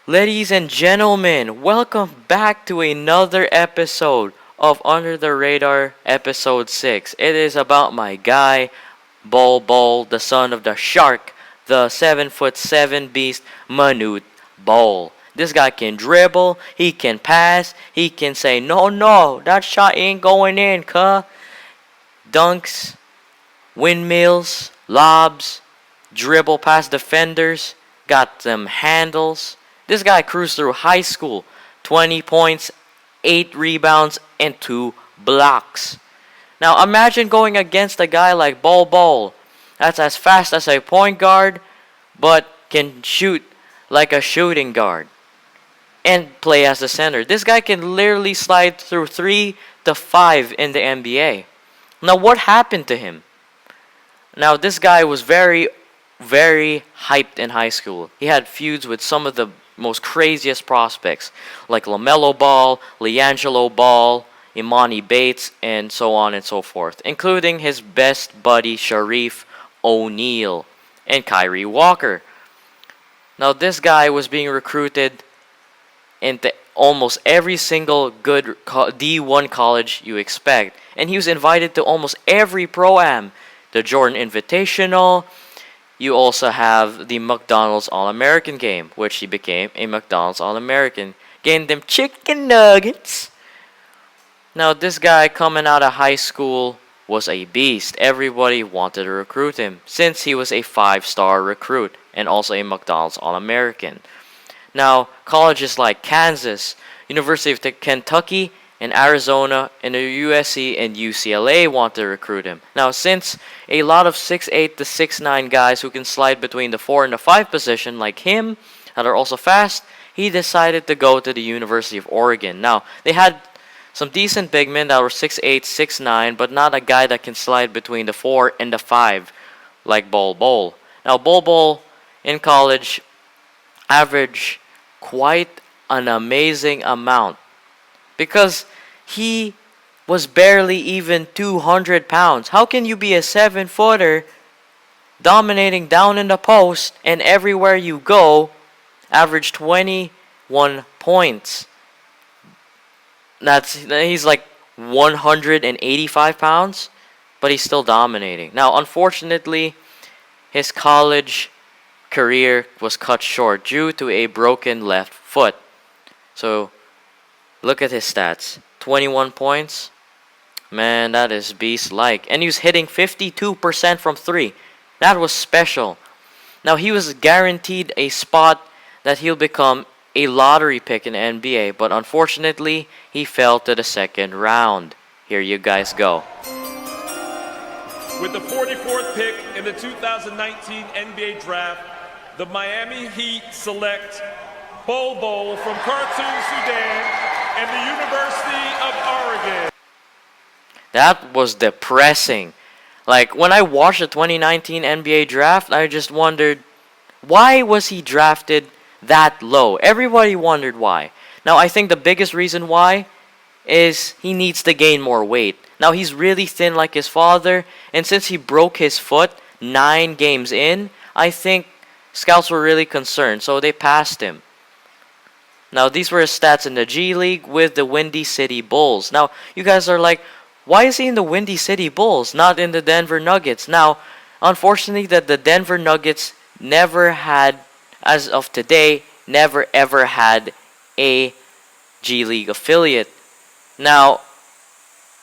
Ladies and gentlemen, welcome back to another episode of Under the Radar episode 6. It is about my guy, Bol Bol, the son of the shark, the 7'7" beast, Manute Bol. This guy can dribble, he can pass, he can say, no, no, that shot ain't going in, cuh. Dunks, windmills, lobs, dribble past defenders, got them handles. This guy cruised through high school, 20 points, 8 rebounds, and 2 blocks. Now imagine going against a guy like Bol Bol. That's as fast as a point guard, but can shoot like a shooting guard and play as a center. This guy can literally slide through 3 to 5 in the NBA. Now what happened to him? Now this guy was very hyped in high school. He had feuds with some of the most craziest prospects like LaMelo Ball, LiAngelo Ball, Imani Bates, and so on and so forth, including his best buddy Sharif O'Neal and Kyrie Walker. Now this guy was being recruited into almost every single good D1 college you expect, and he was invited to almost every pro-am, the Jordan Invitational. You also have the McDonald's All-American game, which he became a McDonald's All-American. Getting them chicken nuggets. Now, this guy coming out of high school was a beast. Everybody wanted to recruit him since he was a 5-star recruit and also a McDonald's All-American. Now, colleges like Kansas, University of Kentucky, and Arizona, and the USC and UCLA want to recruit him. Now, since a lot of 6'8 to 6'9 guys who can slide between the 4 and the 5 position, like him, that are also fast, he decided to go to the University of Oregon. Now, they had some decent big men that were 6'8, 6'9, but not a guy that can slide between the 4 and the 5, like Bol Bol. Now, Bol Bol in college averaged quite an amazing amount because he was barely even 200 pounds. How can you be a 7-footer dominating down in the post and everywhere you go average 21 points? He's like 185 pounds, but he's still dominating. Now, unfortunately, his college career was cut short due to a broken left foot. So, look at his stats. 21 points. Man, that is beast-like. And he was hitting 52% from 3. That was special. Now, he was guaranteed a spot that he'll become a lottery pick in the NBA, but unfortunately, he fell to the second round. Here you guys go. With the 44th pick in the 2019 NBA Draft, the Miami Heat select Bol Bol from Khartoum, Sudan, and the University of Oregon. That was depressing. Like, when I watched the 2019 NBA Draft, I just wondered, why was he drafted that low? Everybody wondered why. Now, I think the biggest reason why is he needs to gain more weight. Now, he's really thin like his father, and since he broke his foot 9 games in, I think scouts were really concerned, so they passed him. Now, these were his stats in the G League with the Windy City Bulls. Now, you guys are like, why is he in the Windy City Bulls, not in the Denver Nuggets? Now, unfortunately, the Denver Nuggets never had, as of today, never ever had a G League affiliate. Now,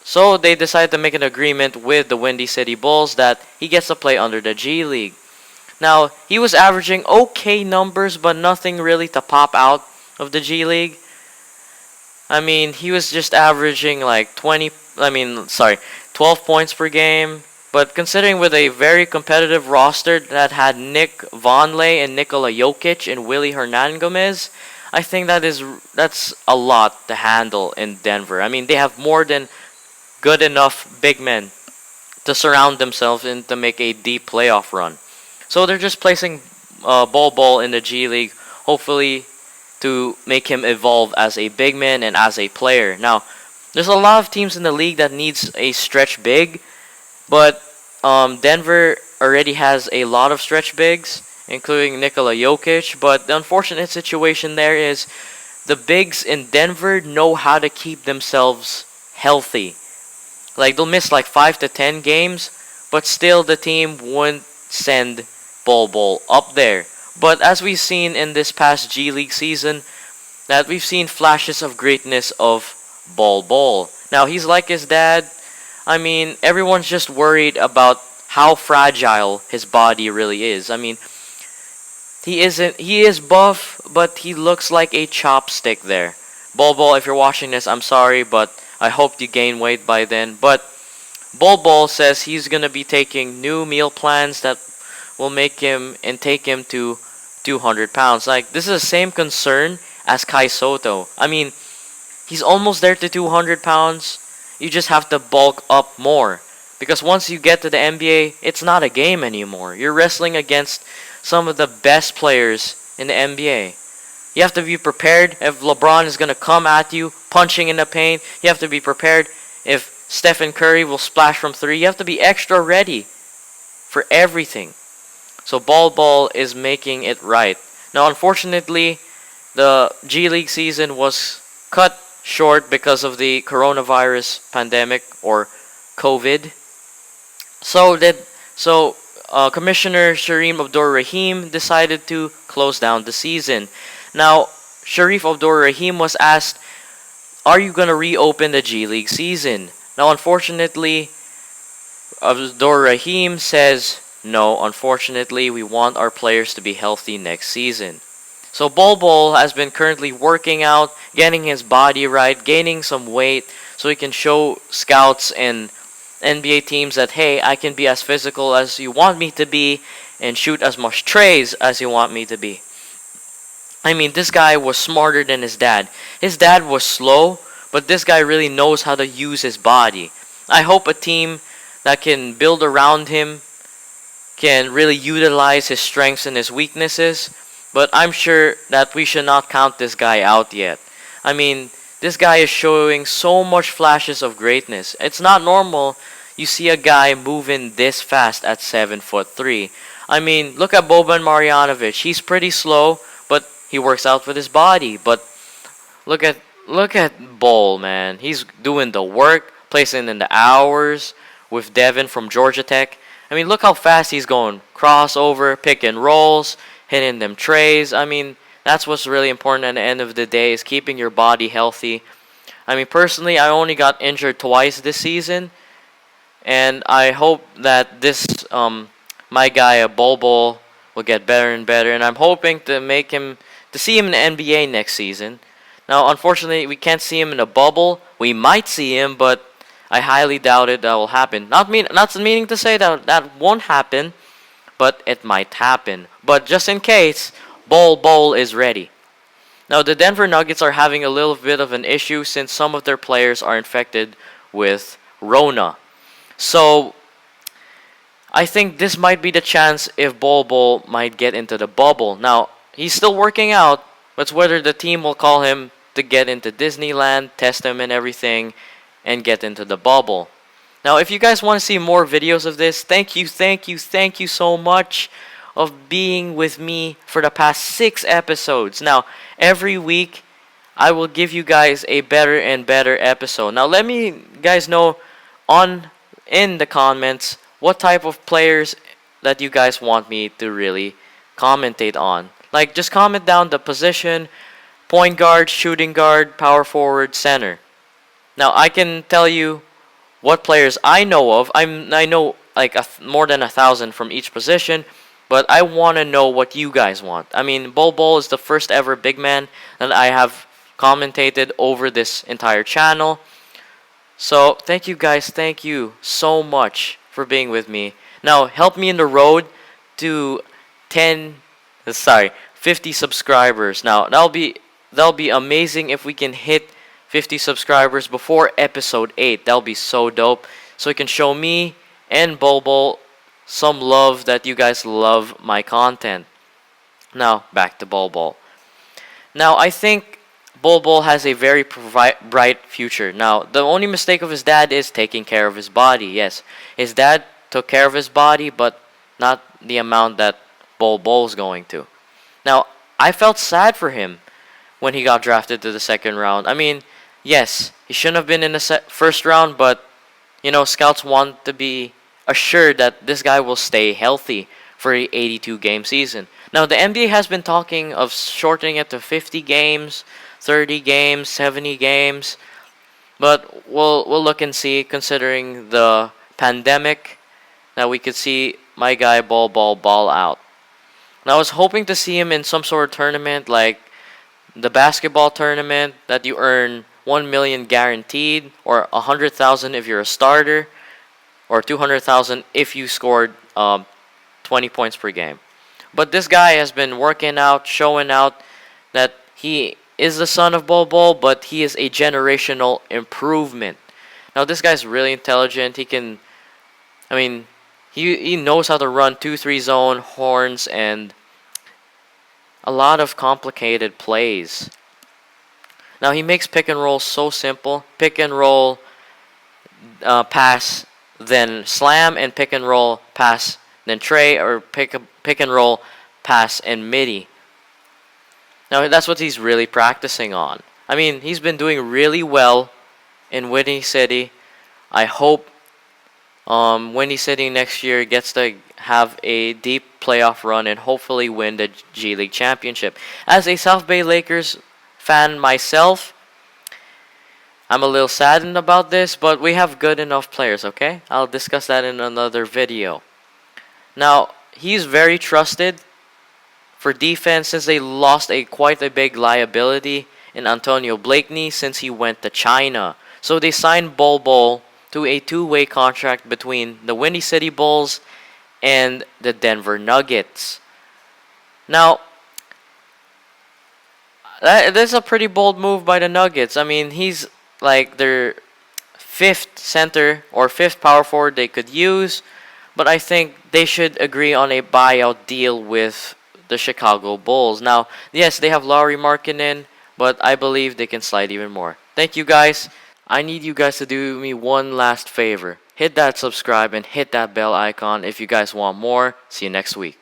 so they decided to make an agreement with the Windy City Bulls that he gets to play under the G League. Now, he was averaging okay numbers, but nothing really to pop out of the G League. I mean, he was just averaging like 12 points per game. But considering with a very competitive roster that had Nick Vonleh and Nikola Jokic and Willie Hernangomez, I think that's a lot to handle in Denver. I mean, they have more than good enough big men to surround themselves and to make a deep playoff run. So they're just placing Bol Bol in the G League, hopefully to make him evolve as a big man and as a player. Now, there's a lot of teams in the league that needs a stretch big, but Denver already has a lot of stretch bigs, including Nikola Jokic. But the unfortunate situation there is the bigs in Denver know how to keep themselves healthy. Like they'll miss like 5 to 10 games, but still the team wouldn't send Bol up there. But as we've seen in this past G League season, that we've seen flashes of greatness of Bol. Now he's like his dad. I mean, everyone's just worried about how fragile his body really is. I mean, he is buff, but he looks like a chopstick there. Bol, if you're watching this, I'm sorry, but I hope you gain weight by then. But Bol says he's gonna be taking new meal plans that will make him and take him to 200 pounds. Like this is the same concern as Kai Soto. I mean, he's almost there to 200 pounds. You just have to bulk up more. Because once you get to the NBA, it's not a game anymore. You're wrestling against some of the best players in the NBA. You have to be prepared if LeBron is going to come at you, punching in the paint. You have to be prepared if Stephen Curry will splash from three. You have to be extra ready for everything. So Bol is making it right. Now, unfortunately, the G League season was cut short because of the coronavirus pandemic or COVID. So Commissioner Shareem Abdur-Rahim decided to close down the season. Now, Sharif Abdur-Rahim was asked, "Are you gonna reopen the G League season?" Now, unfortunately, Abdur-Rahim says, "No, unfortunately, we want our players to be healthy next season." So Bol has been currently working out, getting his body right, gaining some weight, so he can show scouts and NBA teams that, hey, I can be as physical as you want me to be and shoot as much trays as you want me to be. I mean, this guy was smarter than his dad. His dad was slow, but this guy really knows how to use his body. I hope a team that can build around him can really utilize his strengths and his weaknesses, but I'm sure that we should not count this guy out yet. I mean, this guy is showing so much flashes of greatness. It's not normal you see a guy moving this fast at 7'3". I mean, look at Boban Marjanovic. He's pretty slow, but he works out with his body. But look at Bol, man. He's doing the work, placing in the hours with Devin from Georgia Tech. I mean, look how fast he's going. Crossover, pick and rolls, hitting them trays. I mean, that's what's really important at the end of the day is keeping your body healthy. I mean, personally, I only got injured twice this season, and I hope that this my guy Bol will get better and better, and I'm hoping to see him in the NBA next season. Now, unfortunately, we can't see him in a bubble. We might see him, but I highly doubt it that will happen. Not meaning to say that that won't happen, but it might happen. But just in case, Bol is ready. Now, the Denver Nuggets are having a little bit of an issue since some of their players are infected with Rona. So, I think this might be the chance if Bol might get into the bubble. Now, he's still working out, but it's whether the team will call him to get into Disneyland, test him and everything, and get into the bubble. Now, if you guys want to see more videos of this, thank you so much of being with me for the past 6 episodes. Now, every week, I will give you guys a better and better episode. Now, let me guys know in the comments what type of players that you guys want me to really commentate on. Like, just comment down the position, point guard, shooting guard, power forward, center. Now, I can tell you what players I know of. I know like more than 1,000 from each position, but I want to know what you guys want. I mean, Bol is the first ever big man that I have commentated over this entire channel. So, thank you guys. Thank you so much for being with me. Now, help me in the road to 50 subscribers. Now, that'll be amazing if we can hit 50 subscribers before episode 8. That'll be so dope. So you can show me and Bol some love that you guys love my content. Now, back to Bol. Now, I think Bol has a very bright future. Now, the only mistake of his dad is taking care of his body. Yes, his dad took care of his body, but not the amount that Bol Bol's going to. Now, I felt sad for him when he got drafted to the second round. I mean, yes, he shouldn't have been in the first round, but scouts want to be assured that this guy will stay healthy for a 82 game season. Now, the NBA has been talking of shortening it to 50 games, 30 games, 70 games, but we'll look and see, considering the pandemic, that we could see my guy ball out. Now, I was hoping to see him in some sort of tournament like the basketball tournament that you earn 1 million guaranteed, or 100,000 if you're a starter, or 200,000 if you scored 20 points per game. But this guy has been working out, showing out that he is the son of Bol, but he is a generational improvement. Now, this guy's really intelligent. He knows how to run 2-3 zone, horns, and a lot of complicated plays. Now, he makes pick and roll so simple. Pick and roll, pass, then slam, and pick and roll, pass, then tray, or pick and roll, pass, and midi. Now, that's what he's really practicing on. I mean, he's been doing really well in Windy City. I hope Windy City next year gets to have a deep playoff run and hopefully win the G League championship. As a South Bay Lakers fan myself, I'm a little saddened about this, but we have good enough players, okay? I'll discuss that in another video. Now, he's very trusted for defense since they lost quite a big liability in Antonio Blakeney since he went to China. So they signed Bol to a two-way contract between the Windy City Bulls and the Denver Nuggets. Now, that's a pretty bold move by the Nuggets. I mean, he's like their fifth center or fifth power forward they could use, but I think they should agree on a buyout deal with the Chicago Bulls. Now, yes, they have Lauri Markkanen, but I believe they can slide even more. Thank you, guys. I need you guys to do me one last favor. Hit that subscribe and hit that bell icon if you guys want more. See you next week.